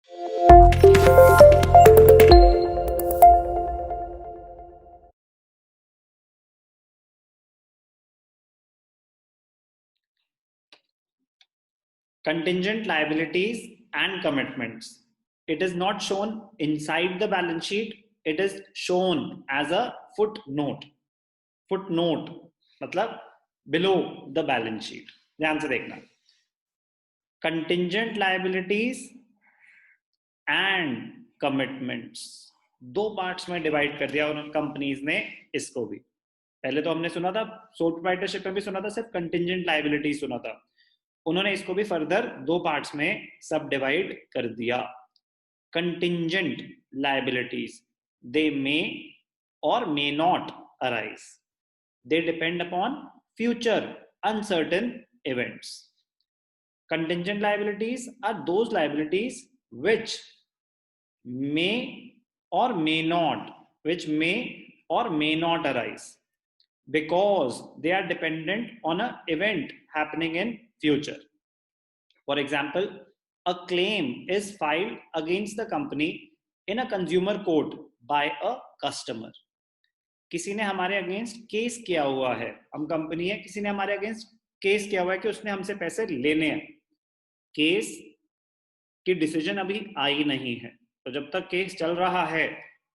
Contingent liabilities and commitments. It is not shown inside the balance sheet, it is shown as a footnote. Footnote मतलब below the balance sheet. ध्यान से देखना. Contingent liabilities and commitments दो parts में divide कर दिया उन companies ने इसको भी. पहले तो हमने सुना था सोल प्रोप्राइटरशिप में भी सुना था सिर्फ कंटिंजेंट लायबिलिटी सुना था. उन्होंने इसको भी फर्दर दो पार्ट्स में सब डिवाइड कर दिया. कंटिंजेंट लायबिलिटीज दे मे और may not arise. They depend upon future uncertain events. Contingent liabilities are those liabilities which may or may not arise because they are dependent on an event happening in future. For example, a claim is filed against the company in a consumer court by a customer. किसी ने हमारे against case किया हुआ है, हम company है, किसी ने हमारे अगेंस्ट केस किया हुआ है कि उसने हमसे पैसे लेने हैं. केस की डिसीजन अभी आई नहीं है, तो जब तक केस चल रहा है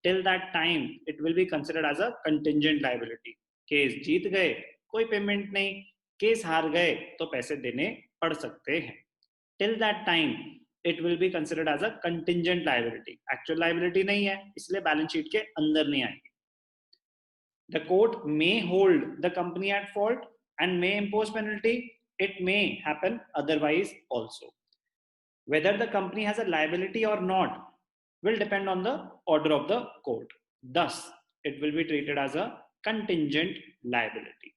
till that time it will be considered as a contingent liability. Case जीत गए कोई पेमेंट नहीं, केस हार गए तो पैसे देने पड़ सकते हैं. Till that time it will be considered as a contingent liability. Actual liability नहीं है, इसलिए बैलेंस शीट के अंदर नहीं आएगी. The court may hold the company at fault and may impose penalty. It may happen otherwise also. Whether the company has a liability or not will depend on the order of the court. Thus, it will be treated as a contingent liability.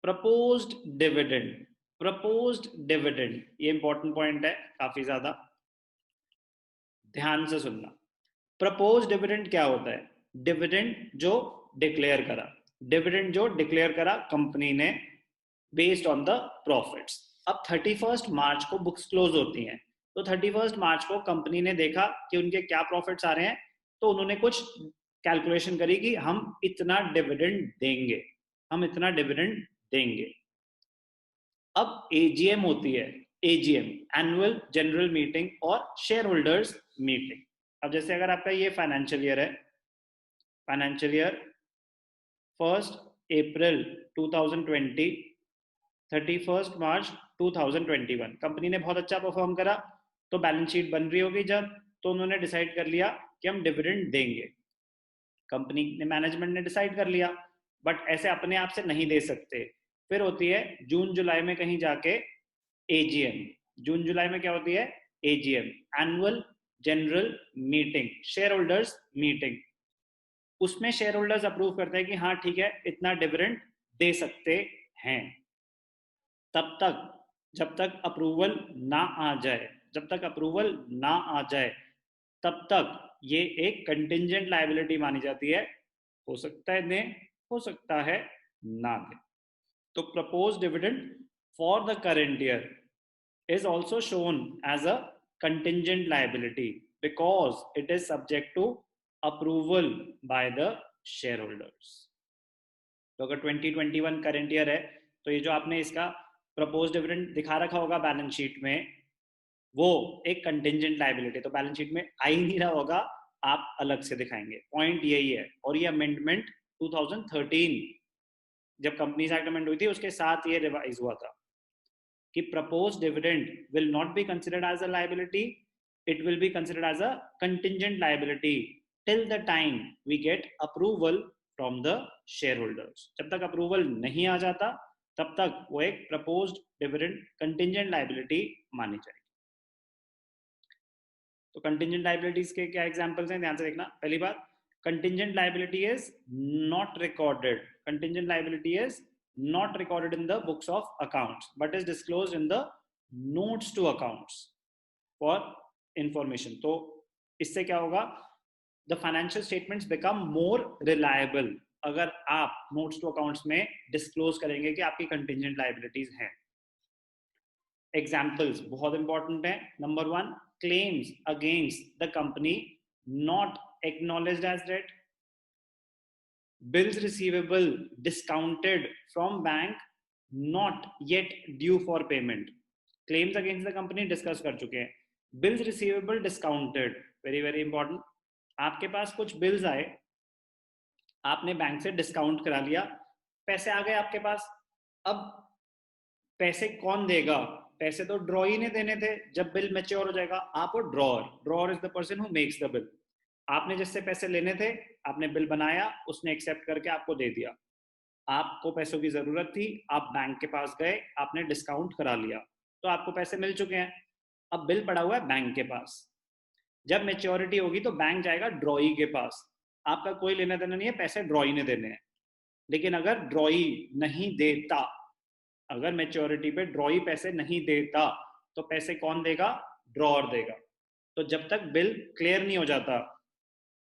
Proposed dividend. Proposed dividend ये important point है काफी ज्यादा, ध्यान से सुनना. Proposed dividend क्या होता है? डिविडेंड जो डिक्लेयर करा, डिविडेंड जो डिक्लेयर करा कंपनी ने बेस्ड ऑन द प्रॉफिट्स. अब 31 मार्च को बुक्स क्लोज होती हैं, तो 31 मार्च को कंपनी ने देखा कि उनके क्या प्रॉफिट्स आ रहे हैं, तो उन्होंने कुछ कैलकुलेशन करी कि हम इतना डिविडेंड देंगे, हम इतना डिविडेंड देंगे. अब एजीएम होती है, एजीएम एनुअल जनरल मीटिंग और शेयर होल्डर्स मीटिंग. अब जैसे अगर आपका ये फाइनेंशियल ईयर है, फाइनेंशियल ईयर 1 अप्रैल 2020 31 मार्च 2021, कंपनी ने बहुत अच्छा परफॉर्म करा, तो बैलेंस शीट बन रही होगी जब, तो उन्होंने डिसाइड कर लिया कि हम डिविडेंड देंगे. कंपनी ने, मैनेजमेंट ने डिसाइड कर लिया, बट ऐसे अपने आप से नहीं दे सकते. फिर होती है जून जुलाई में कहीं जाके एजीएम. जून जुलाई में क्या होती है? AGM, annual general meeting, share holders meeting. उसमें शेयर होल्डर्स अप्रूव करते हैं कि हाँ ठीक है इतना डिविडेंड दे सकते हैं. तब तक जब तक अप्रूवल ना आ जाए, जब तक अप्रूवल ना आ जाए तब तक ये एक कंटिंजेंट लायबिलिटी मानी जाती है. हो सकता है दें, हो सकता है ना दें. तो propose dividend for the current year is also shown as a contingent liability because it is subject to approval by the shareholders. तो अगर 2021 करंट ईयर है तो ये जो आपने इसका प्रपोज डिविडेंड दिखा रखा होगा बैलेंस शीट में, वो एक कंटिंजेंट लायबिलिटी, तो बैलेंस शीट में आ ही नहीं रहा होगा, आप अलग से दिखाएंगे. पॉइंट यही है. और ये अमेंडमेंट 2013 जब कंपनीज एक्ट अमेंड हुई थी उसके साथ ये रिवाइज हुआ था कि proposed dividend will not be considered as a liability, it will be considered as a contingent liability till the time we get approval from the shareholders. जब तक अप्रूवल नहीं आ जाता तब तक वो एक proposed dividend contingent liability मानी जाएगी. तो contingent liabilities के क्या examples हैं, ध्यान से देखना. पहली बात, contingent liability is not recorded. Contingent liability is not recorded in the books of accounts but is disclosed in the notes to accounts for information. तो इससे क्या होगा? The financial statements become more reliable अगर आप notes to accounts में disclose करेंगे कि आपकी contingent liabilities हैं. एग्जाम्पल्स बहुत इंपॉर्टेंट है. Number 1, claims against the company not acknowledged as debt. Bills receivable discounted from bank not yet due for payment. Claims against the company discuss कर चुके हैं. Bills receivable discounted, very very important. आपके पास कुछ bills आए, आपने bank से discount करा लिया, पैसे आ गए आपके पास. अब पैसे कौन देगा? पैसे तो ड्रॉई ने देने थे. जब बिल मैच्योर हो जाएगा, आप हो drawer. Drawer is the person who makes the bill. आपने जिससे पैसे लेने थे, आपने बिल बनाया, उसने एक्सेप्ट करके आपको दे दिया. आपको पैसों की जरूरत थी, आप बैंक के पास गए, आपने डिस्काउंट करा लिया, तो आपको पैसे मिल चुके हैं. अब बिल पड़ा हुआ है बैंक के पास. जब मेच्योरिटी होगी तो बैंक जाएगा ड्रॉई के पास. आपका कोई लेना देना नहीं है, पैसे ड्रॉई ने देने हैं. लेकिन अगर ड्रॉई नहीं देता, अगर मेच्योरिटी पे ड्रॉई पैसे नहीं देता, तो पैसे कौन देगा? ड्रॉअर देगा. तो जब तक बिल क्लियर नहीं हो जाता,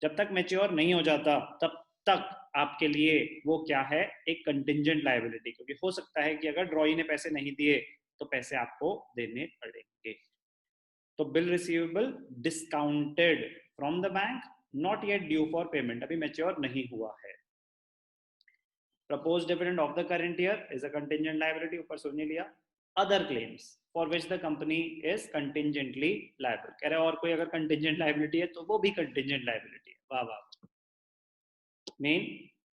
जब तक मैच्योर नहीं हो जाता, तब तक आपके लिए वो क्या है? एक कंटिंजेंट लायबिलिटी. क्योंकि हो सकता है कि अगर ड्रॉई ने पैसे नहीं दिए तो पैसे आपको देने पड़ेंगे. तो bill receivable discounted from the bank not yet due for payment, अभी मैच्योर नहीं हुआ है. Propose dividend of the current year is a contingent liability, ऊपर सुन लिया. Other claims for which the company is contingently liable. कह रहे और कोई अगर कंटिंजेंट लायबिलिटी है तो वो भी कंटिंजेंट लायबिलिटी है. वाह वाह. Main,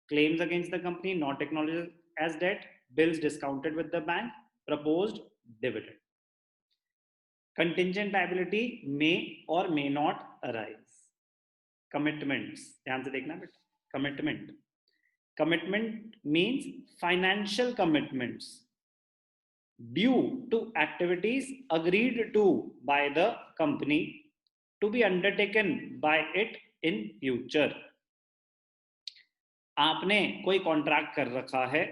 claims against the company not acknowledged as debt, bills discounted with the bank, proposed dividend. Contingent liability may or may not arise. Commitments, ध्यान से देखना बेटा. Commitment means financial commitments due to activities agreed to by the company to be undertaken by it in future. आपने कोई contract कर रखा है,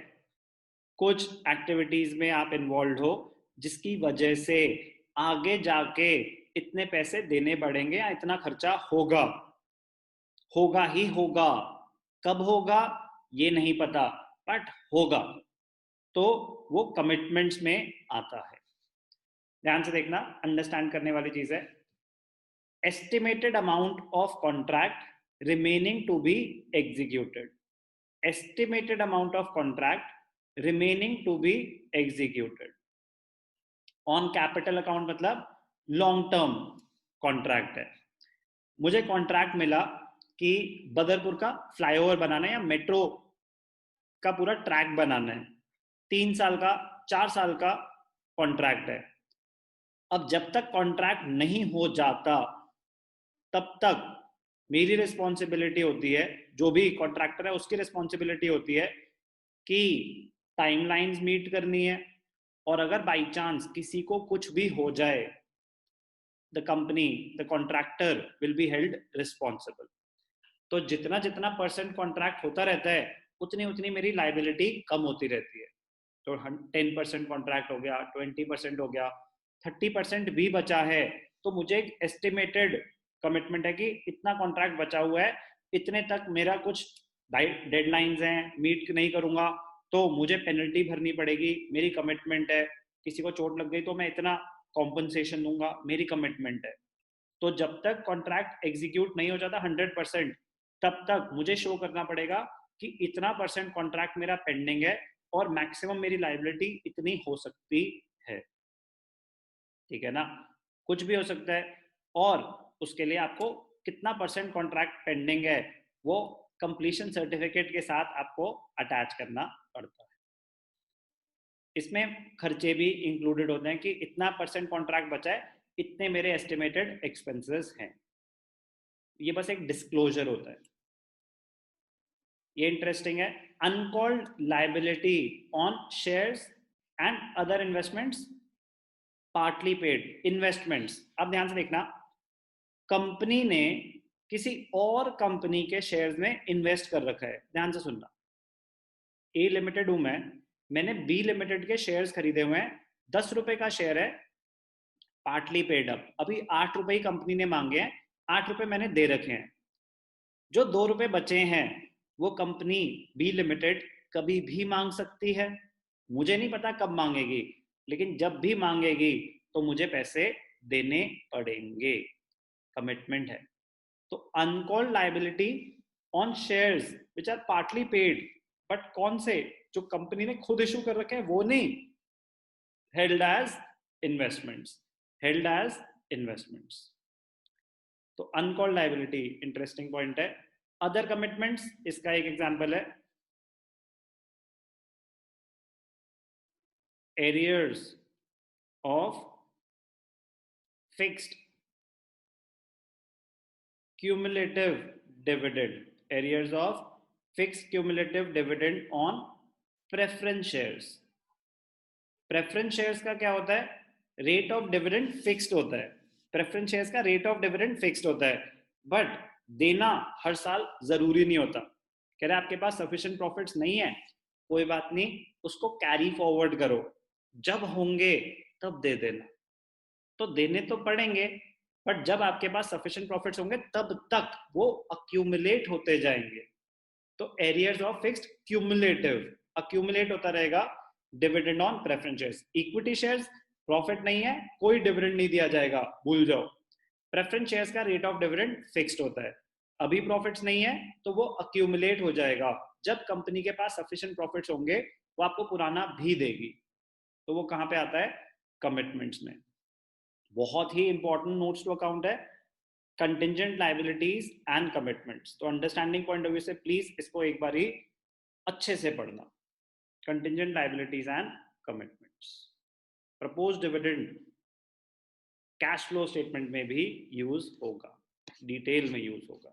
कुछ एक्टिविटीज में आप इन्वॉल्व हो, जिसकी वजह से आगे जाके इतने पैसे देने पड़ेंगे या इतना खर्चा होगा. होगा ही होगा. कब होगा ये नहीं पता, बट होगा. तो वो कमिटमेंट्स में आता है. ध्यान से देखना, अंडरस्टैंड करने वाली चीज है. Estimated amount of contract remaining to be executed. estimated amount of contract remaining to be executed on capital account, मतलब long term contract है. मुझे कॉन्ट्रैक्ट मिला कि बदरपुर का फ्लाईओवर बनाना है या मेट्रो का पूरा ट्रैक बनाना है. 3 साल का, 4 साल का कॉन्ट्रैक्ट है. अब जब तक कॉन्ट्रैक्ट नहीं हो जाता, तब तक मेरी रिस्पॉन्सिबिलिटी होती है, जो भी कॉन्ट्रैक्टर है उसकी रिस्पॉन्सिबिलिटी होती है कि टाइमलाइंस मीट करनी है. और अगर बाई चांस किसी को कुछ भी हो जाए, the company, the contractor will be held responsible. तो जितना जितना परसेंट कॉन्ट्रैक्ट होता रहता है, उतनी उतनी मेरी लाइबिलिटी कम होती रहती है. तो 10% कॉन्ट्रैक्ट हो गया, 20% हो गया, 30% भी बचा है, तो मुझे एक एस्टिमेटेड कमिटमेंट है कि इतना कॉन्ट्रैक्ट बचा हुआ है, इतने तक मेरा कुछ डेडलाइंस हैं, मीट नहीं करूंगा तो मुझे पेनल्टी भरनी पड़ेगी, मेरी कमिटमेंट है. किसी को चोट लग गई तो मैं इतना कॉम्पनसेशन दूंगा, मेरी कमिटमेंट है. तो जब तक कॉन्ट्रैक्ट एग्जीक्यूट नहीं हो जाता 100%, तब तक मुझे शो करना पड़ेगा कि इतना परसेंट कॉन्ट्रैक्ट मेरा पेंडिंग है और मैक्सिमम मेरी लायबिलिटी इतनी हो सकती है. ठीक है ना? कुछ भी हो सकता है. और उसके लिए आपको कितना परसेंट कॉन्ट्रैक्ट पेंडिंग है वो कंप्लीशन सर्टिफिकेट के साथ आपको अटैच करना पड़ता है. इसमें खर्चे भी इंक्लूडेड होते हैं कि इतना परसेंट कॉन्ट्रैक्ट बचा है, इतने मेरे एस्टिमेटेड एक्सपेंसेस हैं. ये बस एक डिस्क्लोजर होता है. ये इंटरेस्टिंग है. Uncalled liability on shares and other investments partly paid. Investments, अब ध्यान से देखना, कंपनी ने किसी और कंपनी के शेयर्स में इन्वेस्ट कर रखा है. ध्यान से सुनना. ए लिमिटेड हूं मैं, मैंने बी लिमिटेड के शेयर्स खरीदे हुए हैं. 10 रुपए का शेयर है, पार्टली पेड अप. अभी 8 रुपए ही कंपनी ने मांगे हैं, 8 रुपए मैंने दे रखे हैं. जो 2 रुपए बचे हैं वो कंपनी बी लिमिटेड कभी भी मांग सकती है. मुझे नहीं पता कब मांगेगी, लेकिन जब भी मांगेगी तो मुझे पैसे देने पड़ेंगे, कमिटमेंट है। तो uncalled liability on shares which are partly paid, but कौन से, जो कंपनी ने खुद इशू कर रखे हैं वो नहीं, held as investments, held as investments। तो अनकॉल्ड लाइबिलिटी इंटरेस्टिंग पॉइंट है। अदर कमिटमेंट्स, इसका एक एग्जांपल है arrears of fixed cumulative dividend, arrears of fixed cumulative dividend on preference shares। Preference shares का क्या होता है, रेट ऑफ डिविडेंड फिक्स्ड होता है, प्रेफरेंस शेयर्स का रेट ऑफ डिविडेंड फिक्स्ड होता है, बट देना हर साल जरूरी नहीं होता। कह रहे आपके पास सफिशिएंट प्रॉफिट्स नहीं है, कोई बात नहीं, उसको कैरी फॉरवर्ड करो, जब होंगे तब दे देना। तो देने तो पड़ेंगे, बट जब आपके पास सफिशिएंट प्रॉफिट्स होंगे तब तक वो अक्यूमुलेट होते जाएंगे। तो arrears of fixed cumulative, accumulate होता रहेगा dividend on preference shares. Equity shares profit नहीं है, कोई डिविडेंड नहीं दिया जाएगा, भूल जाओ। प्रेफरेंस शेयर्स का रेट ऑफ डिविडेंड फिक्स्ड होता है, अभी प्रॉफिट्स नहीं है तो वो अक्यूमुलेट हो जाएगा, जब कंपनी के पास सफिशिएंट प्रॉफिट्स होंगे वो आपको पुराना भी देगी। तो वो कहां पे आता है, कमिटमेंट्स में। बहुत ही इंपॉर्टेंट नोट्स टू अकाउंट है, कंटिंजेंट लाइबिलिटीज एंड कमिटमेंट्स। तो अंडरस्टैंडिंग पॉइंट ऑफ व्यू से प्लीज इसको एक बार ही अच्छे से पढ़ना, contingent liabilities and commitments. Propose dividend cash flow statement में भी यूज होगा, डिटेल में यूज होगा।